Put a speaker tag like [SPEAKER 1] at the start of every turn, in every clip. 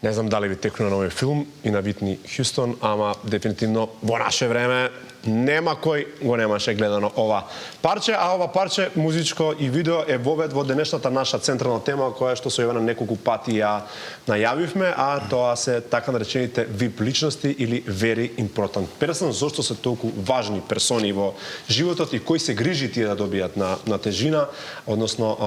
[SPEAKER 1] Не знам дали ви текна на овој филм и на Витни Хјустон, ама дефинитивно во наше време нема кој го немаше гледано ова парче, а ова парче музичко и видео е вовед во денешната наша централна тема која што со Јована неколку пати ја најавивме, а тоа се така наречените VIP личности или very important person. Зошто се толку важни персони во животот и кој се грижи тие да добијат на тежина, односно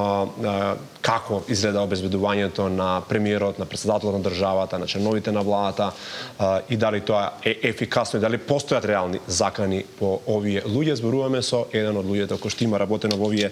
[SPEAKER 1] како изгледа обезбедувањето на премиерот, на претседателот на државата, на членовите на владата и дали тоа е ефикасно и дали постојат реални закани по овие луѓе. Зборуваме со еден од луѓето кој што има работено во овие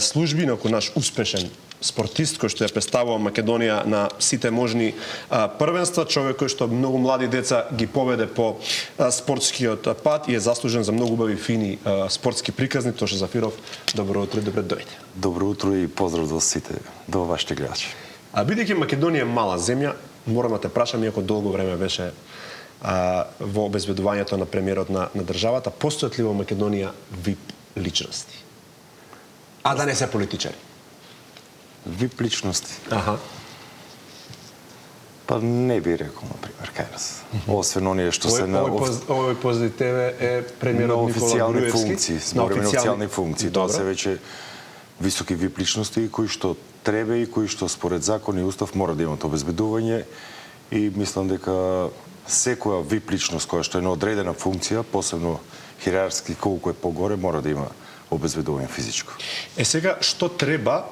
[SPEAKER 1] служби, некој наш успешен спортист кој што ја представува Македонија на сите можни првенства, човек кој што многу млади деца ги поведе по спортскиот пат и е заслужен за многу убави фини спортски приказни. Тоше Зафиров, добро утро и добре дојде.
[SPEAKER 2] Добро утро и поздрав до сите, до вашите гледачи.
[SPEAKER 1] А бидејќи Македонија е мала земја, морам да те прашам, иако долго време беше во обезбедувањето на премиерот на државата, постојат ли во Македонија VIP личности? А да не се политичари?
[SPEAKER 2] VIP личности?
[SPEAKER 1] Аха.
[SPEAKER 2] Па не би рекол, например, кај нас. Освен оние што се на
[SPEAKER 1] овој позади тебе е премиерот Никола Груевски.
[SPEAKER 2] На официјални функции. Тоа се веќе високи VIP личности кои што треба и кои што според закон и устав мора да имат обезбедување, и мислам дека секоја VIP личност која што е на одредена функција, посебно хиерарски колку е погоре, мора да има обезбедување физичко.
[SPEAKER 1] Сега, што треба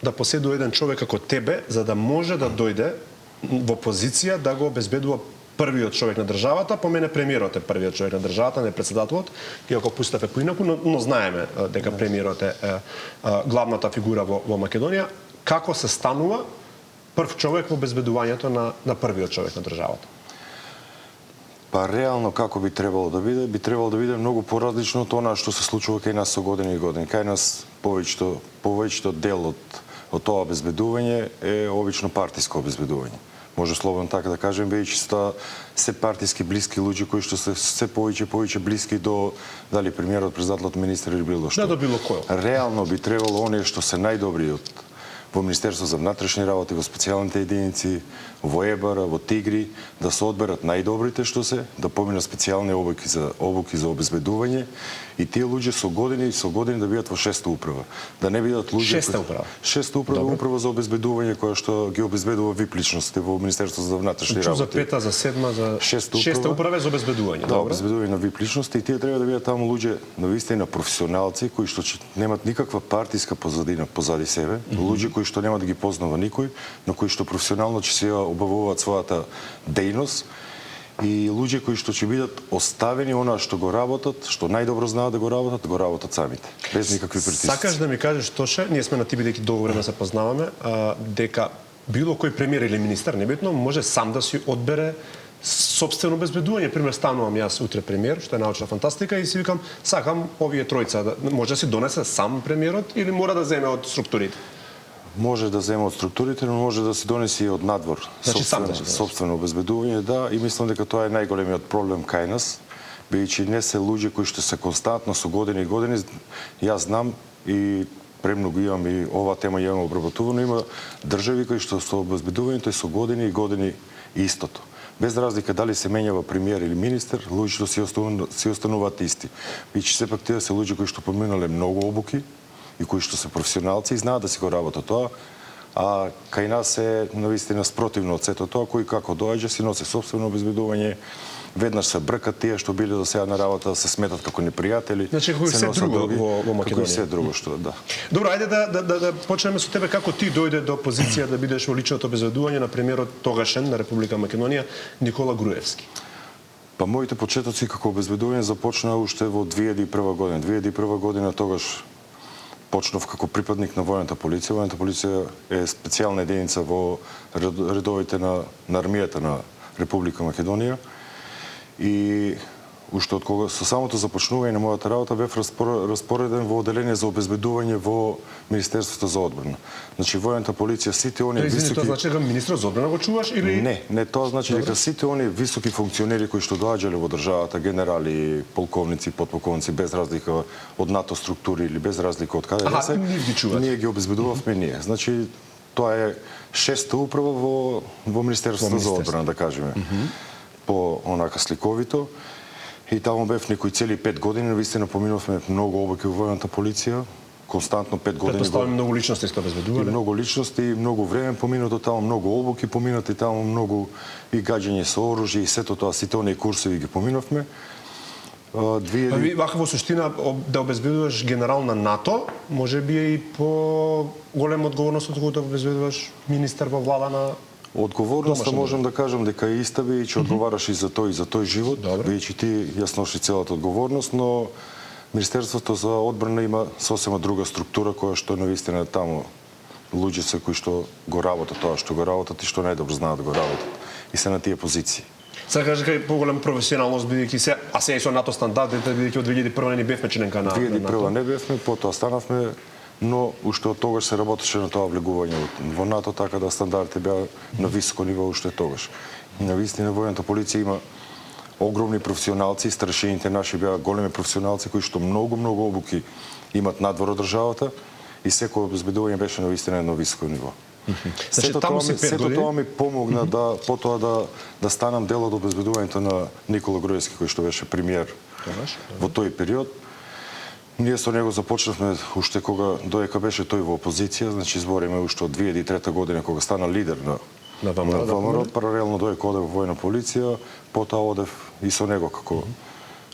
[SPEAKER 1] да поседува еден човек како тебе за да може да дојде во позиција да го обезбедува првиот човек на државата? По мене премиерот е првиот човек на државата, не председателот, иако пустав е поинаку, но знаеме дека премиерот е главната фигура во Македонија. Како се станува прв човек во обезбедувањето на првиот човек на државата?
[SPEAKER 2] Па реално како би требало да биде многу поразлично од она што се случува кај нас со години и години. Кај нас повеќето дел од тоа обезбедување е обично партиско обезбедување. Може слободно така да кажем, бидејќи се партиски блиски луѓе кои што се се повеќе блиски до дали премиерот, председателот, министер или било што.
[SPEAKER 1] Да, до било кој.
[SPEAKER 2] Реално би требало оние што се најдобри во Министерство за внатрешни работи, во специјалните единици, во ЕБР, во Тигри, да се одберат најдобрите што се, да поминат специјални обуки за обезбедување, и тие луѓе со години да бидат во шеста управа. Да не бидат луѓе Шеста управа за обезбедување која што ги обезбедува VIP личностите во Министерство за внатрешни работи.
[SPEAKER 1] За пета, за седма, за шеста управа за обезбедување.
[SPEAKER 2] Да, обезбедување на VIP личности, и тие треба да бидат таму луѓе навистина професионалци кои што немат никаква партиска позадина позади себе, луѓе кои што нема да ги познава никој, но кои што професионално ќе се обавуваат својата дејност, и луѓе кои што ќе бидат оставени она што го работат, што најдобро знаат да го работат самите, без никакви притисци.
[SPEAKER 1] Сакаш да ми кажеш, Тоше, ние сме на ти бидејќи долго време се познаваме, дека било кој премиер или министер, небитно, може сам да си одбере собствено обезбедување. Пример, станувам јас утре премиер, што е научна фантастика, и си викам, сакам овие тројца, може да си донесе сам премиерот или мора да земе од структурите?
[SPEAKER 2] Може да земе од структурите, но може да се донеси и од надвор.
[SPEAKER 1] Значи
[SPEAKER 2] собствено обезбедување, да, и мислам дека тоа е најголемиот проблем кај нас, бидејќи не се луѓе кои што се константно со години и години. Јас знам и премногу имам и ова тема ја имам обработувано, има држави кои што со обезбедувањето е со години и години истото. Без разлика дали се менјава премиер или министер, луѓето си остануваат исти. Бидејќи сепак тие се луѓе кои што поминале многу обуки и кои што се професионалци и знаат да си го работат тоа, а кај нас е навистина спротивно од сето тоа, кој како доаѓа си носи собствено обезбедување, веднаш се бркат тие што биле до сега на работа, се сметат како непријатели.
[SPEAKER 1] Значи кој се друго во Македонија.
[SPEAKER 2] Кој се друго што, да.
[SPEAKER 1] Добро, ајде да почнеме со тебе, како ти дојде до позиција да бидеш во личното обезбедување на премиерот тогашен на Република Македонија Никола Груевски?
[SPEAKER 2] Па моите почетоци како обезбедување започнаа уште во 2001 година. 2001 година тогаш почнав како припадник на војната полиција. Војната полиција е специјална единица во редовите на армијата на Република Македонија, и уште од кога со самото започнување на мојата работа бев распореден во оделение за обезбедување во Министерството за одбрана. Значи војната полиција, сите оние високи...
[SPEAKER 1] Тоа значи дека министерот за одбрана го чуваш или...
[SPEAKER 2] Не, тоа значи дека сите оние високи функционери кои што доаѓале во државата, генерали, полковници, подполковници, без разлика од НАТО структури или без разлика од каде да се, ние ги обезбедувавме ние. Значи Тоа е шеста управа во Министерството за одбрана, да кажеме. По онака сликовито. И таму бев некои цели 5 години, навистина поминавме многу обуки во војната полиција, константно 5 години.
[SPEAKER 1] Претпоставувам многу личности што обезбедувале.
[SPEAKER 2] Многу личности, многу време поминато таму, многу обуки поминати таму, многу и гаѓање со оружје и сето тоа, сите оние курсови ги поминавме.
[SPEAKER 1] Ви вака во суштина да обезбедуваш генерал на НАТО, може би е и по голема одговорност од да обезбедуваш министер во влада на
[SPEAKER 2] Одговорноста можам да кажам дека е иста, бидејќи одговараш и за тој живот, бидејќи ти ја сноши целата одговорност, но Министерството за одбрана има сосема друга структура која што навистина таму луѓе се кои што го работат тоа што го работат и што најдобро знаат да го работат и се на тие позиции.
[SPEAKER 1] Сега кажа кај поголема професионалност бидејќи се, а се и со НАТО стандардите бидејќи од 2001 не бевме членка на
[SPEAKER 2] 2001 не бевме, потоа станавме, но уште од тогаш се работеше на тоа влегување во НАТО, така да стандардите беа на високо ниво уште тогаш. И навистина војната полиција има огромни професионалци, старшините наши беа големи професионалци кои што многу обуки имат надвор од државата и секој обезбедување беше навистина едно високо ниво.
[SPEAKER 1] Сето
[SPEAKER 2] тоа ми помогна да потоа да станам дел од обезбедувањето на Никола Груевски кој што беше премиер во тој период. Ние со него започнавме уште кога доека беше тој во опозиција, значи збориме уште од 2003 година кога стана лидер на ВМРО, паралелно доека одев во војна полиција, потоа одев и со него како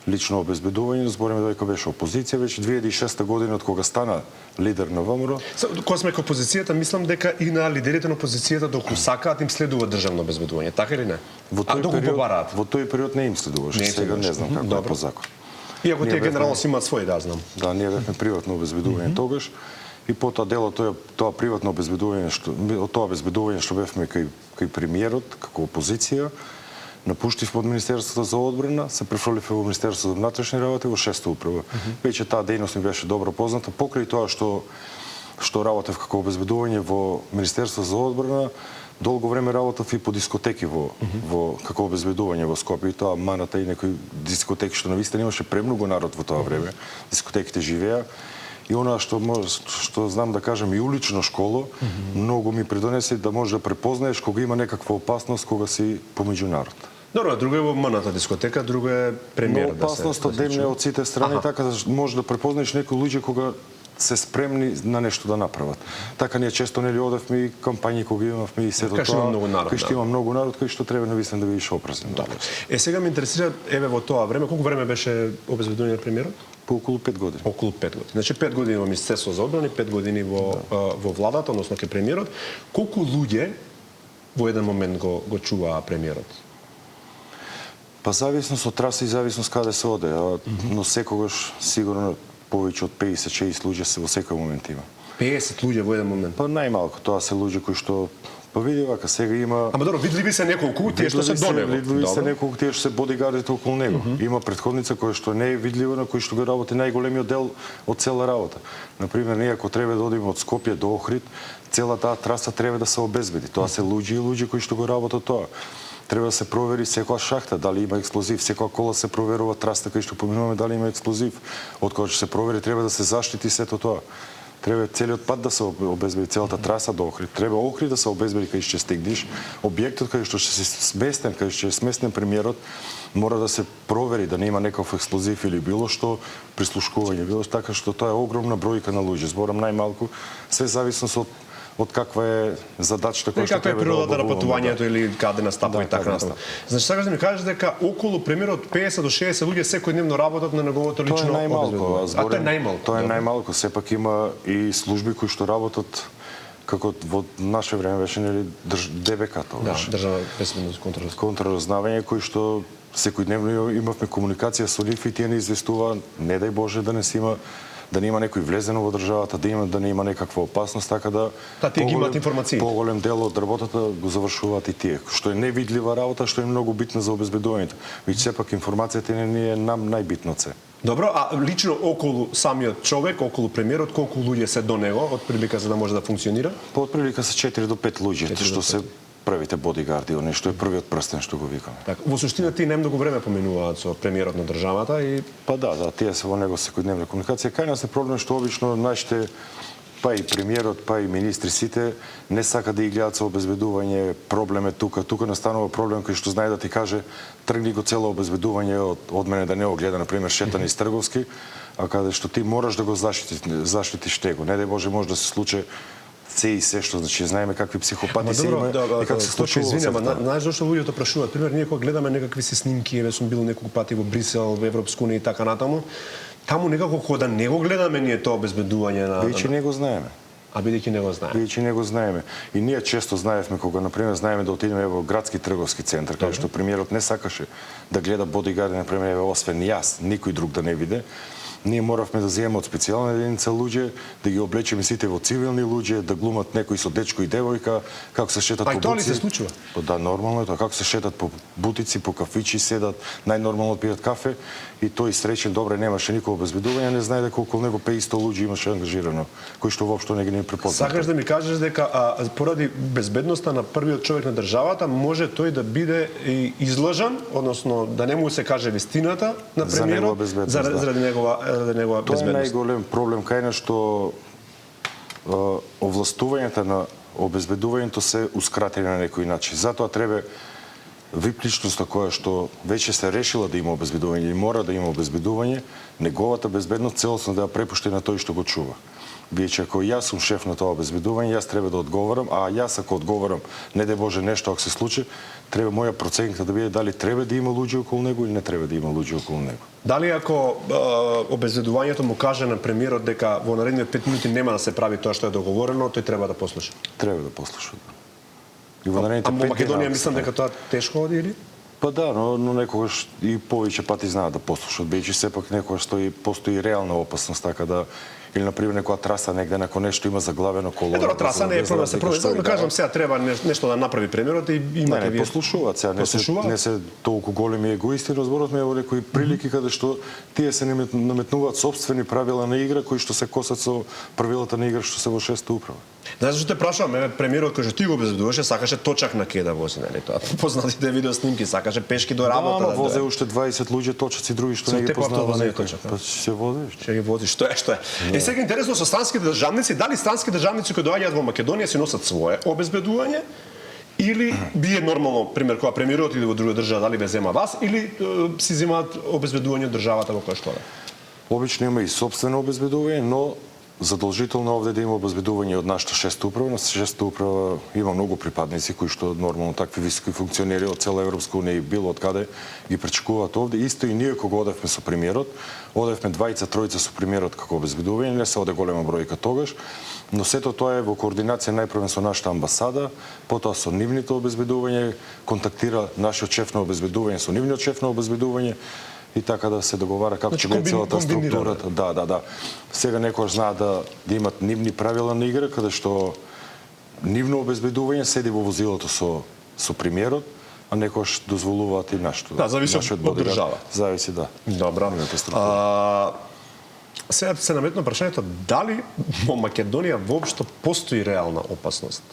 [SPEAKER 2] лично обезбедување, збориме доека беше опозиција, веќе 2006 година од кога стана лидер на ВМРО.
[SPEAKER 1] Кога сме кај опозицијата, мислам дека и на лидерите на опозицијата доколку сакаат им следува државно обезбедување, така или не?
[SPEAKER 2] Во тој период не им следуваше, сега не знам како е по закон.
[SPEAKER 1] Иако тие генерално си имаат свој, да знам.
[SPEAKER 2] Да, ние бевме приватно обезбедување тогаш и потоа дел од тоа приватно обезбедување што бевме кај премиерот како опозиција, напуштивме од Министерството за одбрана, се префрлив во Министерството за внатрешни работи во шеста управа. Веќе таа дејност ми беше добро позната, покрај тоа што работев како обезбедување во Министерството за одбрана, долго време работев и по дискотеки во како обезбедување во Скопје, и тоа маната и некои дискотеки што навистина имаше премногу народ во тоа време. Дискотеките живеа. И она што знам да кажам и улично школо, многу ми придонесе да можеш да препознаеш кога има некаква опасност кога си помеѓу народ.
[SPEAKER 1] Добро, друго е во маната дискотека, друго е премиерот
[SPEAKER 2] да се. Опасноста демне од сите страни, така да можеш да препознаеш некои луѓе кога се спремни на нешто да направат. Така ние често нели одевме и кампањи кога имавме и сето тоа. Кај што има многу народ, кај што треба навистина да бидеш опрезен.
[SPEAKER 1] Сега ме интересира еве во тоа време, колку време беше обезбедување на премиерот?
[SPEAKER 2] По околу 5 години.
[SPEAKER 1] Околу 5 години. Значи 5 години во Министерство за одбрана, 5 години во владата, односно кај премиерот. Колку луѓе во еден момент го чуваа премиерот?
[SPEAKER 2] Па зависно со траса и зависно каде се оде, но секогаш сигурно повеќе од 50-60 луѓе се во секој момент има.
[SPEAKER 1] 50 луѓе во еден момент?
[SPEAKER 2] Па најмалку, тоа се луѓе кои што па види вака сега има.
[SPEAKER 1] Ама добро, видливи се неколку тие што се до него.
[SPEAKER 2] Видливи се неколку тие што се бодигардите околу него. Има претходница која што не е видлива, на кој што го работи најголемиот дел од цела работа. Например, ние ако треба да одиме од Скопје до Охрид, цела таа траса треба да се обезбеди. Тоа се луѓе кои што го работат тоа. Треба да се провери секоја шахта дали има експлозив, секоја кола се проверува траста кај што поминуваме дали има експлозив. Од кога ќе се провери треба да се заштити сето тоа. Треба целиот пат да се обезбеди, целата траса до Охрид. Треба Охрид да се обезбеди кај што стигнеш. Објектот кај што ќе се сместен, кај што е сместен премиерот, мора да се провери да нема некој експлозив или било што прислушкување, било така што тоа е огромна бројка на луѓе. Зборам најмалку, све зависно од каква е задачата која што треба да
[SPEAKER 1] природата на патувањето или каде настапува и така натаму. Значи сакаш да ми кажеш дека околу премиерот 50 до 60 луѓе секојдневно работат на неговото лично обезбедување.
[SPEAKER 2] Тоа е најмалку. Тоа е најмалку, сепак има и служби кои што работат како во наше време беше нели ДБК тоа.
[SPEAKER 1] Да, државна безбедност
[SPEAKER 2] контраразнавање кои што секојдневно имавме комуникација со нив и тие не известуваа, не дај Боже да не се има да нема некој влезено во државата, да не има некаква опасност, така да
[SPEAKER 1] тие ги имаат информации.
[SPEAKER 2] Поголем дел од работата го завршуваат и тие, што е невидлива работа, што е многу битна за обезбедувањето. Веќе сепак информацијата не е нам најбитно се.
[SPEAKER 1] Добро, а лично околу самиот човек, околу премиерот, колку луѓе се до него, од прилика за да може да функционира?
[SPEAKER 2] По од прилика се 4 до 5 луѓе, што се првите бодигарди, оне што е првиот прстен што го викаме.
[SPEAKER 1] Така, во суштина тие најмногу време поминуваат со премиерот на државата и
[SPEAKER 2] па да, тие се во него секојдневна комуникација. Кај нас е проблем што обично нашите па и премиерот, па и министри сите не сака да ги гледаат со обезбедување, проблем е тука. Тука настанува проблем кој што знае да ти каже тргни го цело обезбедување од мене да не го гледа, например, шетање из Трговски, а каде што ти мораш да го заштитиш него. Не дај Боже може да се случи се и се што, значи знаеме какви психопати се има и како се случува.
[SPEAKER 1] Извинувам, знаеш зошто луѓето прашуваат? Пример, ние кога гледаме некакви си снимки, еве сум бил неколку пати во Брисел, во Европска унија и така натаму, таму некако кога да не го гледаме ние тоа обезбедување на
[SPEAKER 2] Веќе не го знаеме.
[SPEAKER 1] А бидејќи не го знаеме.
[SPEAKER 2] Бидејќи не го знаеме. И ние често знаевме кога например знаеме да отидеме во градски трговски центар, каде што премиерот не сакаше да гледа бодигарди, например, освен јас, никој друг да не виде. Ние моравме да земеме од специјална единица луѓе, да ги облечеме сите во цивилни луѓе, да глумат некои со дечко и девојка, како се шетат по бутици.
[SPEAKER 1] А и тоа ли се случува?
[SPEAKER 2] Па да, нормално е тоа. Како се шетат по бутици, по кафичи, седат, најнормално пијат кафе и тој среќен добре немаше никој обезбедување, не знае дека околу него 500 луѓе имаше ангажирано, кои што воопшто не ги препознат.
[SPEAKER 1] Сакаш да ми кажеш дека поради безбедноста на првиот човек на државата може тој да биде и излажан, односно да не му се каже вистината на премиерот заради негова
[SPEAKER 2] Тоа е најголем проблем кај нас што овластувањето на обезбедувањето се ускратени на некој начин. Затоа треба ВИП личноста која што веќе се решила да има обезбедување и мора да има обезбедување, неговата безбедност целосно да ја препушти на тој што го чува. Биејќи ако јас сум шеф на тоа обезбедување, јас треба да одговорам, а јас ако одговорам, не де Боже нешто ако се случи, треба моја проценка да биде дали треба да има луѓе околу него или не треба да има луѓе околу него.
[SPEAKER 1] Дали ако обезбедувањето му каже на премиерот дека во наредните 5 минути нема да се прави тоа што е договорено, тој треба да послуша?
[SPEAKER 2] Треба да послуша. И во наредните 5
[SPEAKER 1] минути. А Македонија мислам дека тоа тешко оди или?
[SPEAKER 2] Па да, но некогаш и повеќе пати знаат да послушат, бидејќи сепак некогаш постои реална опасност, така да или на пример некоја траса негде ако нешто има заглавено колона.
[SPEAKER 1] Ето траса не е проблем, се проблем. Само да кажам сега треба нешто да направи премиерот и имате
[SPEAKER 2] вие. Послушуваат сега, не се толку големи егоисти, но зборуваме во некои прилики каде што тие се наметнуваат собствени правила на игра кои што се косат со правилата на игра што се во шеста управа.
[SPEAKER 1] Знаеш зашто те прашувам, премиерот кој што ти го обезбедуваше сакаше точак на кеда вози, нели тоа. Познатите видео снимки сакаше пешки до работа.
[SPEAKER 2] Да, возе уште 20 луѓе точаци други што не ги познаваат.
[SPEAKER 1] Па
[SPEAKER 2] се возиш.
[SPEAKER 1] Ќе ги возиш, што е. И сега интересно со странските државници, дали странски државници кои доаѓаат во Македонија си носат свое обезбедување или бие нормално, пример кога премиерот иде во друга држава, дали ве зема вас или си земаат обезбедување од државата во која што е?
[SPEAKER 2] Обично има и сопствено обезбедување, но задолжително овде да има обезбедување од нашата шеста управа. На шеста управа има многу припадници кои што нормално такви високи функционери од цела Европска унија и било од каде ги пречекуваат овде. Исто и ние кога одевме со премиерот, одевме двајца, тројца со премиерот како обезбедување, не се оде голема бројка тогаш, но сето тоа е во координација најпрво со нашата амбасада, потоа со нивните обезбедување, контактира нашиот шеф на обезбедување со нивниот шеф на обезбедување, и така да се договара како ќе биде целата структурата. Да. Сега некојаш знаат да имат нивни правила на игра, каде што нивно обезбедување седи во возилото со премиерот, а некојаш дозволуваат и нашето.
[SPEAKER 1] Да, зависи од држава.
[SPEAKER 2] Зависи, да.
[SPEAKER 1] Добра. Сега се наметна прашањето, дали во Македонија воопшто постои реална опасност?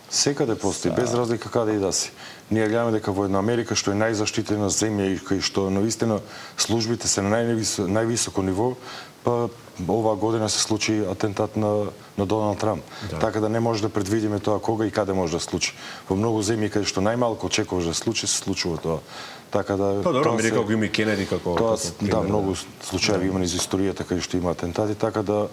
[SPEAKER 2] Секаде постои, без разлика каде и да си. Ние гледаме дека во една Америка, што е најзаштитена земја и кај што навистина службите се на највисоко ниво, па оваа година се случи атентат на Доналд Трамп. Да. Така да не може да предвидиме тоа кога и каде може да случи. Во многу земји каде што најмалку очекуваш да случи, се случува тоа. Така да
[SPEAKER 1] па добро, Америка го има и Кенеди како
[SPEAKER 2] да, многу случаи има низ историјата каде што има атентати, така да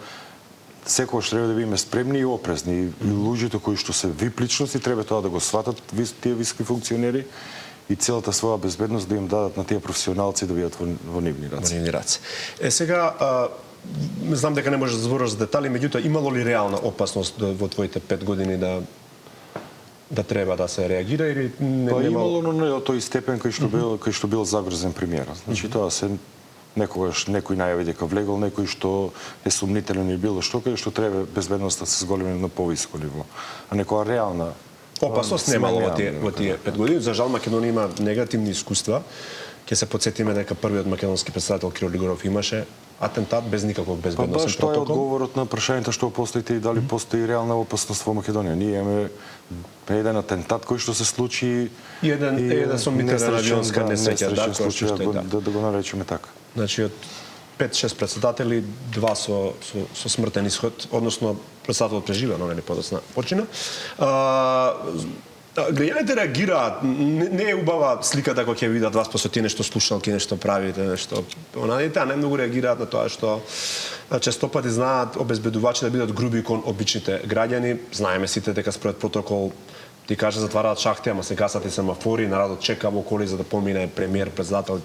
[SPEAKER 2] секогаш треба да бидеме спремни и опрезни. И луѓето кои што се ВИП личности треба тоа да го сватат тие високи функционери и целата своја безбедност да им дадат на тие професионалци да бидат во нивни раце.
[SPEAKER 1] Во нивни раце. Сега знам дека не можеш да збориш за детали, меѓутоа имало ли реална опасност во твоите 5 години да треба да се реагира или не
[SPEAKER 2] имало, но не од тој степен кој што бил загрозен премиерот. Значи тоа се некогаш некој најави дека влегол, некој што е сумнителен и било што, кај што треба безбедноста се зголеми на повисоко ниво. А некоја реална
[SPEAKER 1] опасност немало во тие 5 години. За жал Македонија има негативни искуства. Ќе се потсетиме дека првиот македонски председател Киро Лигоров имаше атентат без никаков безбедносен протокол.
[SPEAKER 2] Тоа е одговорот на прашањето што постоите и дали постои реална опасност во Македонија. Ние имаме еден атентат кој што се случи
[SPEAKER 1] и еден сомнителен авионска несреќа,
[SPEAKER 2] да го наречеме така.
[SPEAKER 1] Значи од 5-6 председатели, 2 со смртен исход, односно председателот преживеа, но нели подоцна почина. Граѓаните реагираат, не е убава сликата кога ќе видат вас после тие нешто слушалки, нешто правите, нешто. Онаните најмногу реагираат на тоа што често пати знаат обезбедувачи да бидат груби кон обичните граѓани. Знаеме сите дека според протокол ти каже затвараат шахти, ама се гасат и семафори, народот чека во коли за да помине премиер, председател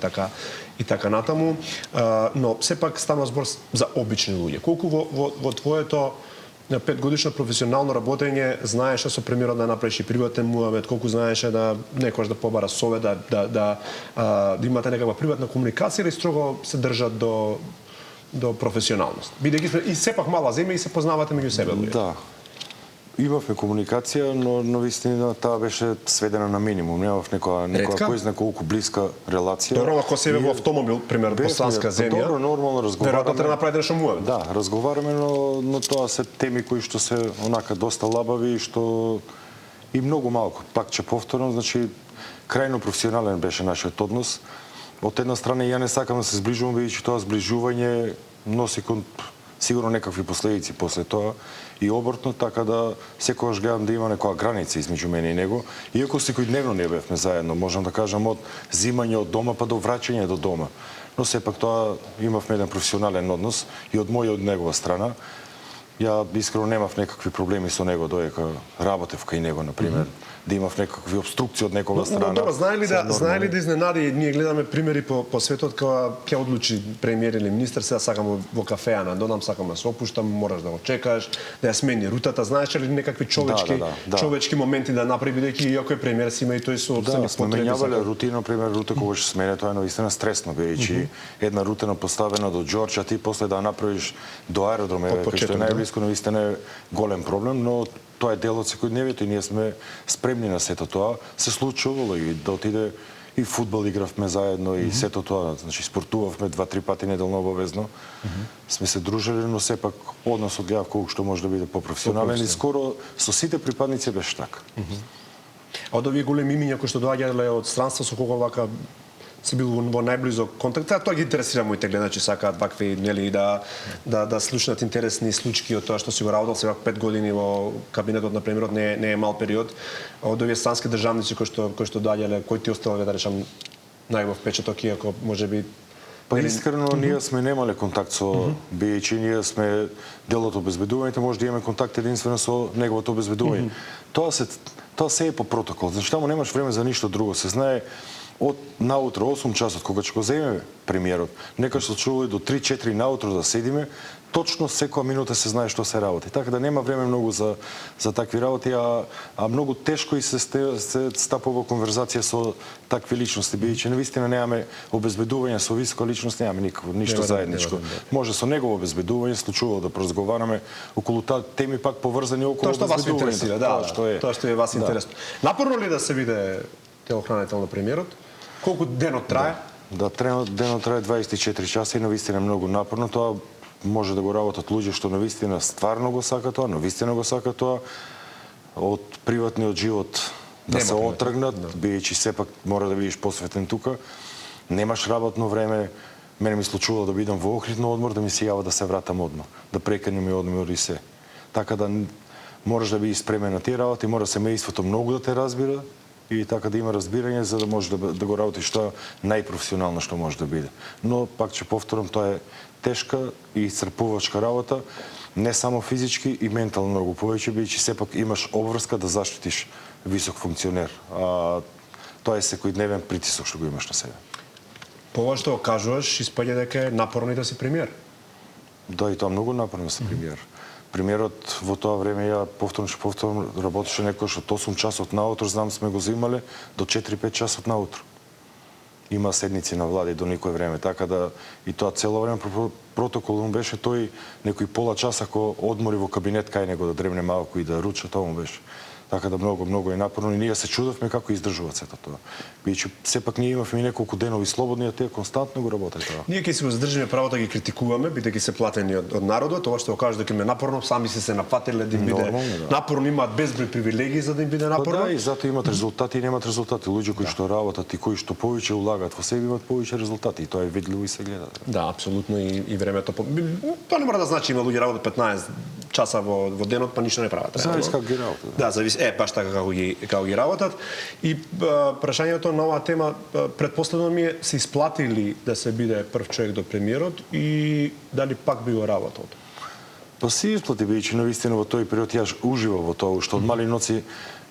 [SPEAKER 1] и така натаму. Но сепак станува збор за обични луѓе. Колку во твоето на 5-годишно професионално работење знаеше со премиерот да направиш и приватен муавет, колку знаеше да некојаш да побара совет, да имате некаква приватна комуникација или строго се држат до професионалност. Бидејќи сме и сепак мала земја и се познавате меѓу себе луѓе.
[SPEAKER 2] Да. Имавме комуникација, но вистина таа беше сведена на минимум. Немав некоја кој знае колку блиска релација.
[SPEAKER 1] Добро, ако се во автомобил, пример, боснанска земја.
[SPEAKER 2] Добро, нормално разговараме.
[SPEAKER 1] Веројатно треба да направите нешто муавет.
[SPEAKER 2] Да, разговараме, но тоа се теми кои што се онака доста лабави и што и многу малку. Пак ќе повторам, значи крајно професионален беше нашиот однос. Од една страна ја не сакам да се зближувам, бидејќи тоа зближување носи сигурно некакви последици после тоа и обртно, така да секогаш гледам да има некоја граница измеѓу мене и него. Иако секојдневно не бевме заедно, можам да кажам од зимање од дома па до враќање до дома. Но сепак тоа имавме еден професионален однос и од моја и од негова страна. Ја искрено немав некакви проблеми со него додека работев кај него, на пример, да имав некакви обструкции од некога страна.
[SPEAKER 1] Добро, знае ли да изненади, ние гледаме примери по светот кога ќе одлучи премиер или министер, сега сакам во кафеа на додам, сакам да се опуштам, мораш да го чекаш, да ја смени рутата, знаеш ли некакви човечки моменти да направи, бидејќи иако е премиер си има и тој собствени потреби.
[SPEAKER 2] Да, сме менјавале рутина, например, рута кога ќе смене, тоа е навистина стресно, бидејќи една рутина поставена до Џорџ, а ти после да направиш до аеродром, кај што е најблиско, навистина е голем проблем, но тоа е дел од секојдневието и ние сме спремни на сето тоа. Се случувало и да отиде и фудбал игравме заедно и сето тоа, значи спортувавме 2-3 пати неделно обавезно. Сме се дружеле, но сепак односот гледав колку што може да биде попрофесионален и скоро со сите припадници беше така.
[SPEAKER 1] А од овие големи имиња кои што доаѓале од странство, со кого вака си бил во најблизок контакт, тоа ги интересира моите гледачи, сакаат вакви, нели, да слушнат интересни случаи од тоа што си го работел сега 5 години во кабинетот на премиерот, не е мал период. Од овие странски државници кои што доаѓале, кои ти оставале да речам најубав впечаток, иако можеби
[SPEAKER 2] Па искрено ние сме немале контакт со бидејќи ние сме дел од обезбедувањето, може да имаме контакт единствено со неговото обезбедување. Тоа се е по протокол. Значи таму немаш време за ништо друго. Се знае од наутро 8 часот кога ќе го земеме премиерот, некој се случува и до 3-4 наутро да седиме, точно секоја минута се знае што се работи. Така да нема време многу за такви работи, а многу тешко и се стапува конверзација со такви личности, бидејќи навистина немаме обезбедување со висока личност, немаме ништо заедничко. Може со негово обезбедување случува да поразговараме околу теми пак поврзани околу
[SPEAKER 1] тоа што вас интересира, да,
[SPEAKER 2] тоа
[SPEAKER 1] што е вас интересно. Напорно ли да се биде телохранител на премиерот? Колку денот трае?
[SPEAKER 2] Да, денот трае 24 часа и навистина многу напорно. Тоа може да го работат луѓе што навистина стварно го сака тоа, навистина го сака тоа, од приватниот живот да се отргнат, бидејќи сепак мора да бидеш посветен тука. Немаш работно време. Мене ми случува да бидам во Охрид на одмор, да ми се јава да се вратам одма, да прекинем и одмор и се. Така да мораш да бидеш спремен на тие работи, мора семејството многу да те разбира и така да има разбирање за да може да го работиш тоа најпрофесионално што може да биде. Но пак ќе повторам, тоа е тешка и исцрпувачка работа, не само физички и ментално многу повеќе, бидејќи сепак имаш обврска да заштитиш висок функционер. Тоа е секојдневен притисок што го имаш на себе.
[SPEAKER 1] По ова што го кажуваш, испаѓа дека е напорно и да си премиер.
[SPEAKER 2] Да, и тоа многу напорно да си премиер. Премиерот во тоа време, ја повторно, работеше некојаш од 8 часот наутро, знам сме го земале до 4-5 часот наутро. Има седници на влади до никој време, така да и тоа цело време протоколом беше тој некој пола час ако одмори во кабинет кај него да дремне малку и да руча, тоа му беше. Така да многу е напорно и ние се чудевме како издржуваат сето тоа. Бидејќи сепак ние имавме неколку денови слободни, а тие константно го работат тоа.
[SPEAKER 1] Ние ќе си го задржиме правото да ги критикуваме, бидејќи се платени од народот, ова што го кажеш дека им е напорно, сами се напатиле да им биде напорно, имаат безброј привилегии за да им биде напорно.
[SPEAKER 2] Да, и затоа имат резултати и немат резултати. Луѓе кои што работат и кои што повеќе улагаат во себе имаат повеќе резултати и тоа е видливо и се гледа.
[SPEAKER 1] Да, апсолутно и времето. Тоа не мора да значи има луѓе работат 15 часа во денот, па ништо не прават.
[SPEAKER 2] Зависи како ги работат.
[SPEAKER 1] Да, зависи, баш така како ги работат. И прашањето на оваа тема, предпоставено ми е, се исплатили да се биде прв човек до премиерот и дали пак би го работел?
[SPEAKER 2] Па се исплати, бидејќи навистина во тој период јас уживав во тоа, што од мали ноци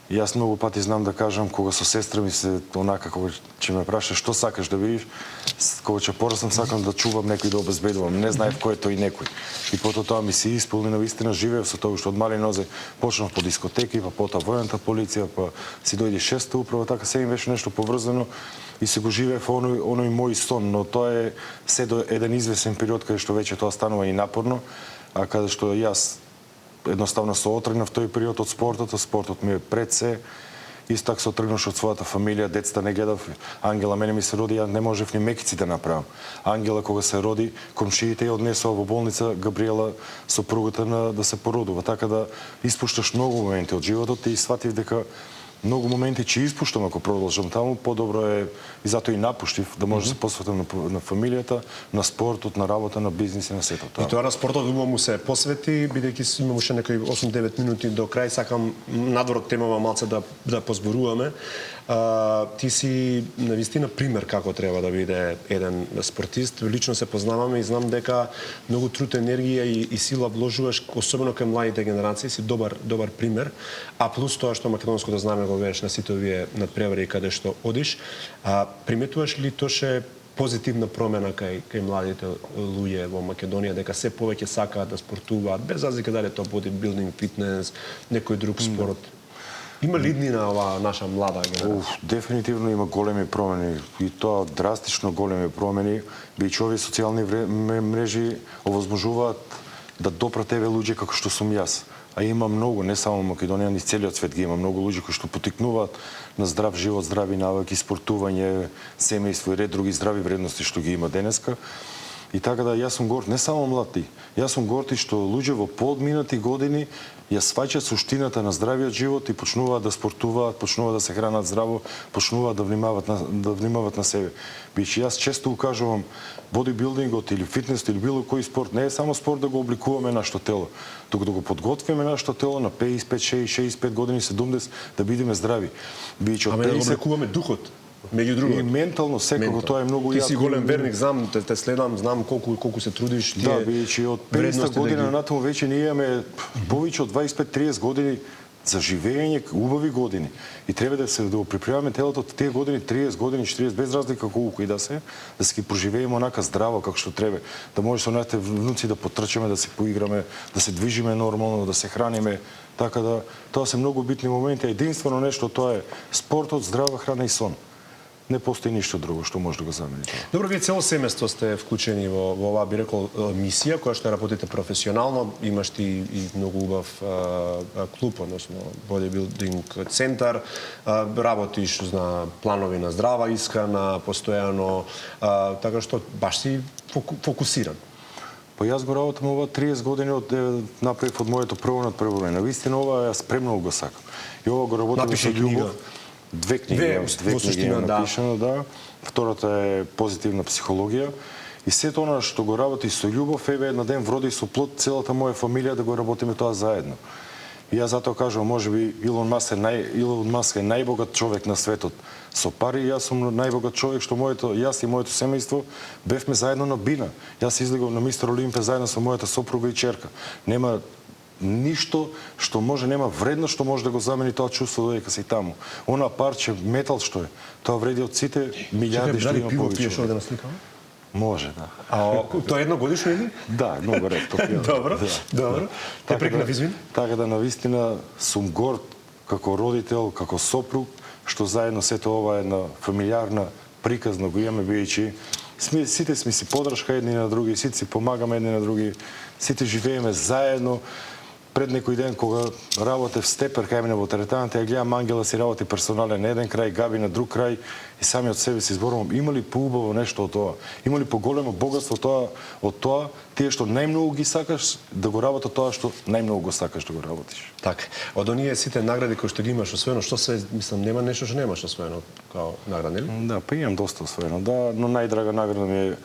[SPEAKER 2] јас многу пати знам да кажам, кога со сестра ми се онака, кога ќе ме праша што сакаш да видиш, кога ќе пораснам сакам да чувам некој да обезбедувам, не знаев кој е тој некој. И потоа тоа ми се исполни, навистина живеев со тоа што од мали нозе почнав по дискотеки, па потоа војната полиција, па си дојде шеста управа, така се им беше нешто поврзано и се го живеев оној мој сон, но тоа е се до еден извесен период каде што веќе тоа станува и напорно, а каде што јас едноставно се отргнав тој период од спортот ми е пред се. Исто така се отргнуваш од својата фамилија, децата не гледав. Ангела мене ми се роди, ја не можев ни мекици да направам. Ангела кога се роди, комшиите ја однесоа во болница Габриела, сопругата да се породува. Така да испушташ многу моменти од животот и сватив дека многу моменти ќе испуштам ако продолжам таму, подобро е и затоа и напуштив да може да се посветам на фамилијата, на спортот, на работа, на бизнис и на сето тоа.
[SPEAKER 1] И тоа на спортот убаво му се посвети, бидејќи имаме уште некои 8-9 минути до крај, сакам надвор од темава малце да позборуваме. Ти си навистина пример како треба да биде еден спортист. Лично се познаваме и знам дека многу труд, енергија и сила вложуваш, особено кај младите генерации, си добар пример. А плюс тоа што македонското знаме го вереш на сите овие надпревари каде што одиш, приметуваш ли тоше позитивна промена кај младите луѓе во Македонија, дека се повеќе сакаат да спортуваат, без разлика дали тоа бодибилдинг, фитнес, некој друг спорт? Има ли иднина оваа наша млада генерација?
[SPEAKER 2] Дефинитивно има големи промени и тоа драстично големи промени, бидејќи овие социјални мрежи овозможуваат да допрат еве луѓе како што сум јас. А има многу, не само Македонија, ни целиот свет ги има многу луѓе кои што потикнуваат на здрав живот, здрави навики, спортување, семејство и ред други здрави вредности што ги има денеска. И така да јас сум горд, не само млади, јас сум горд и што луѓе во поодминати години ја сваќаат суштината на здравиот живот и почнуваат да спортуваат, почнуваат да се хранат здраво, почнуваат да внимават на себе. Бидејќи јас често укажувам, бодибилдингот или фитнесот или било кој спорт не е само спорт да го обликуваме нашето тело, туку да го подготвиме нашето тело на 55, 60, 65 години, 70 да бидеме здрави. Бидејќи од 50
[SPEAKER 1] да го обликуваме духот. Меѓу другото.
[SPEAKER 2] И ментално секако тоа е многу јако.
[SPEAKER 1] Ти си голем верник, знам, те следам, знам колку се трудиш.
[SPEAKER 2] Да, бидејќи од 50 година натаму веќе ние имаме повеќе од 25-30 години за живење, убави години. И треба да го припремаме телото од тие години, 30 години, 40, без разлика колку и да се ги проживееме онака здраво како што треба. Да може со нашите внуци да потрчаме, да се поиграме, да се движиме нормално, да се храниме. Така да тоа се многу битни моменти. Единствено нешто тоа е спортот, здрава храна и сон. Не постои ништо друго што може да го замени тоа.
[SPEAKER 1] Добро, вие цело семејство сте вклучени во оваа, би рекол, мисија која што работите професионално, имаш и многу убав клуб, односно бодибилдинг центар, работиш на планови на здрава исхрана, постојано, така што баш си фокусиран.
[SPEAKER 2] Па јас го работам ова 30 години од направив од моето прво надпреварување. Навистина ова јас премногу го сакам. И ова го работам со љубов. Две книги напишано, да. Втората е позитивна психологија. И сето она што го работи со љубов, еве една ден вроди со плод целата моја фамилија да го работиме тоа заедно. И јас затоа кажувам, можеби Илон Маск е најбогат човек на светот со пари, јас сум најбогат човек што јас и моето семејство бевме заедно на бина. Јас излегов на Мистер Олимпија заедно со мојата сопруга и ќерка. Нема ништо што може, нема вредност што може да го замени тоа чувство додека си таму. Она парче метал што е, тоа вреди од сите милиарди што има повеќе.
[SPEAKER 1] Пиеш овде на слика?
[SPEAKER 2] Може, да.
[SPEAKER 1] А тоа едногодишно или?
[SPEAKER 2] Да, многу ретко пијам.
[SPEAKER 1] Добро, добро. Те прекнав, извини.
[SPEAKER 2] Така да навистина сум горд како родител, како сопруг, што заедно сето ова една фамилиарна приказна го имаме, бидејќи сите сме си подршка едни на други, сите си помагаме едни на други, сите живееме заедно. Пред некој ден кога работев степер кај мене во теретаната, ја гледам Ангела си работи персонален на еден крај, Габи на друг крај и сами од себе си зборувам, има ли поубаво нешто од тоа? Има ли поголемо богатство од тоа, тие што најмногу ги сакаш да го работат тоа што најмногу го сакаш да го работиш.
[SPEAKER 1] Така. Од оние сите награди кои што ги имаш освоено, што се, мислам, нема нешто што немаш освоено као награди, нели?
[SPEAKER 2] Да, па имам доста освоено, да, но најдрага награда ми е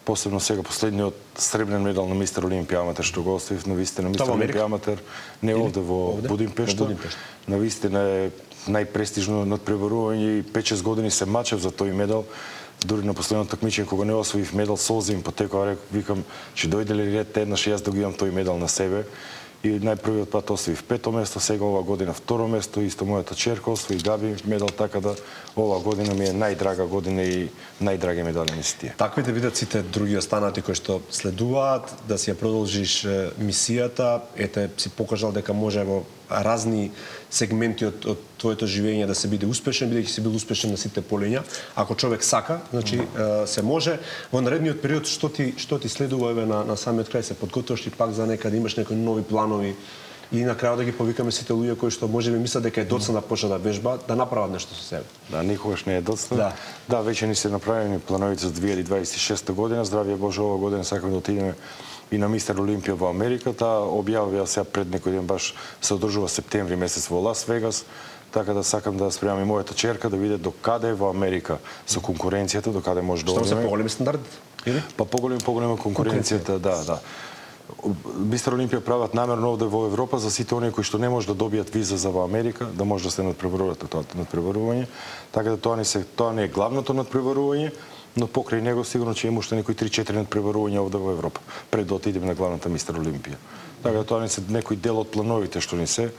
[SPEAKER 2] посебно сега последниот сребрен медал на Мистер Олимпија Аматер што го оставив, на вистина Мистер
[SPEAKER 1] Тоа во
[SPEAKER 2] Олимпија
[SPEAKER 1] Америка?
[SPEAKER 2] Аматер не овде во
[SPEAKER 1] Овде?
[SPEAKER 2] Будимпешта.
[SPEAKER 1] Во Будимпешта.
[SPEAKER 2] На вистина е најпрестижно надпреварување и 5-6 години се мачев за тој медал. Дури на последното такмичење кога не освоив медал, солзи им потекоа, викам, че дојде ли ред еднаш јас да го имам тој медал на себе. И најпрвиот пат освоив 5-то место, сега ова година 2-ро место, исто мојата черка освои Габи медал, така да ова година ми е најдрага година и најдраги медали ми се тие.
[SPEAKER 1] Такви да видат сите други останати кои што следуваат, да си ја продолжиш мисијата, ете си покажал дека може во разни сегменти од твоето живење да се биде успешен, бидејќи си бил успешен на сите полиња. Ако човек сака, значи се може. Во наредниот период што ти следува еве на самиот крај, се подготвуваш ли пак за некаде, имаш некои нови планови и на крајот да ги повикаме сите луѓе кои што можеби мислат дека е доцна да почнат да вежбаат, да направат нешто со себе.
[SPEAKER 2] Да, никогаш не е доцна.
[SPEAKER 1] Да.
[SPEAKER 2] Веќе ни се направени плановите за 2026 година. Здравје Боже, ова година сакаме да отидеме и на Мистер Олимпија во Америка. Таа објавија сега пред некој ден, баш се одржува септември месец во Лас Вегас. Така да сакам да спремам и мојата черка да види до каде е во Америка со конкуренцијата, до каде може да
[SPEAKER 1] Што
[SPEAKER 2] одиме.
[SPEAKER 1] се поголеми стандардите? Или?
[SPEAKER 2] Па поголема конкуренцијата, да. Мистер Олимпија прават намерно овде во Европа за сите оние кои што не може да добијат виза за во Америка, да може да се надпреваруваат тоа надпреварување. Така да тоа не е главното надпреварување, но покрај него сигурно ќе има уште некои 3-4 надпреварувања овде во Европа, пред да отидеме на главната Мистер Олимпија. Така да тоа не се некој дел од плановите што ни се.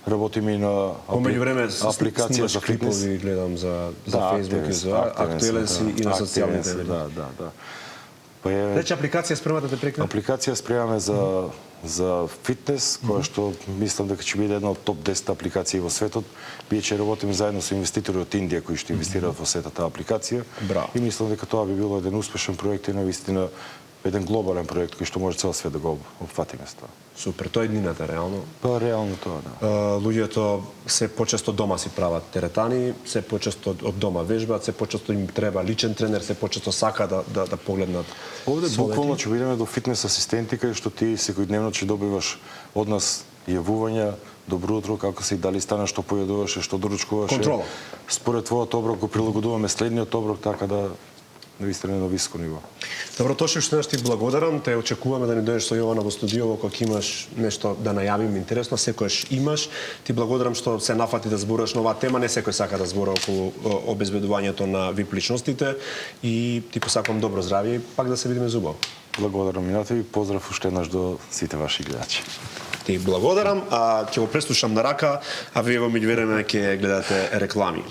[SPEAKER 2] Работиме и на апликација за фитнес.
[SPEAKER 1] Клипови гледам за Facebook и за актуелен си и на социјалните медии.
[SPEAKER 2] Да.
[SPEAKER 1] Рече апликација спремате да прекне?
[SPEAKER 2] Апликација спремаме за фитнес, која што мислам дека ќе биде една од топ 10 апликации во светот. Биеќе работиме заедно со инвеститори од Индија кои што инвестираат во сета таа апликација.
[SPEAKER 1] Браво.
[SPEAKER 2] И мислам дека тоа би било еден успешен проект и навистина еден глобален проект кој што може цел свет да го опфатиме с тоа.
[SPEAKER 1] Супер, тоа е еднината реално.
[SPEAKER 2] Па реално тоа, да.
[SPEAKER 1] Луѓето се почесто дома си прават теретани, се почесто од дома вежбаат, се почесто им треба личен тренер, се почесто сака да погледнат.
[SPEAKER 2] Овде
[SPEAKER 1] совети.
[SPEAKER 2] буквално ќе бидеме до фитнес асистенти кај што ти секојдневно ќе добиваш од нас јавувања, добро утро, како си, дали стана, што појадуваше, што доручкуваше.
[SPEAKER 1] Контрола.
[SPEAKER 2] Според твојот оброк го прилагодуваме следниот оброк, така да навистина на високо ниво.
[SPEAKER 1] Добро, Тоши, уште ти благодарам. Те очекуваме да ни дојдеш со Јована во студио, кога имаш нешто да најавим интересно, секојаш имаш. Ти благодарам што се нафати да зборуваш на оваа тема, не секој сака да зборува околу обезбедувањето на VIP личностите и ти посакувам добро здравје и пак да се видиме зубаво.
[SPEAKER 2] Благодарам и на тебе и поздрав уште еднаш до сите ваши гледачи.
[SPEAKER 1] Ти благодарам, ќе го преслушам на рака, а вие во меѓувреме ќе гледате реклами.